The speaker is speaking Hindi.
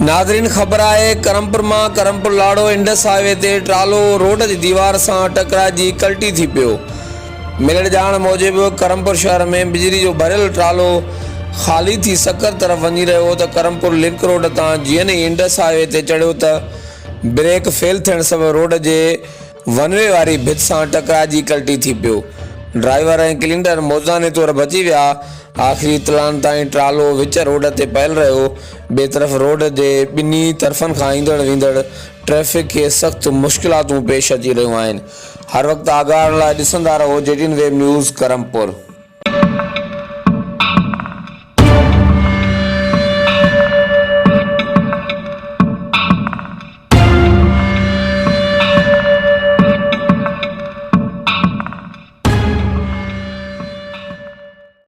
नाज़रीन ख़बर आहे करमपुर मां करमपुर लाड़ो इंडस हाईवे ते ट्रालो रोड जी दीवार सां टकराइजी कल्टी थी पियो। मिलण ॼाण मूजिब करमपुर शहर में बिजली जो भरियल ट्रालो ख़ाली थी सकर तरफ़ वञी रहियो हो त करमपुर लिंक रोड तां जीअं ई इंडस हाईवे ते चढ़ियो त ब्रेक फेल थियण सबबि रोड जे वनवे वारी भित सां टकराइजी कल्टी थी पियो। ड्राइवर ऐं क्लीनर मौज़ाने तौर बची विया। आख़िरी इतलान ताईं ट्रालो विच रोड ते पयल रहियो। ॿिए तरफ़ रोड जे ॿिन्ही तरफ़नि खां ईंदड़ वेंदड़ ट्रैफ़िक खे सख़्तु मुश्किलातूं पेश अची रहियूं आहिनि। हर वक़्तु आगाह लाइ ॾिसंदा रहो JTN वेब न्यूज़ करमपुर।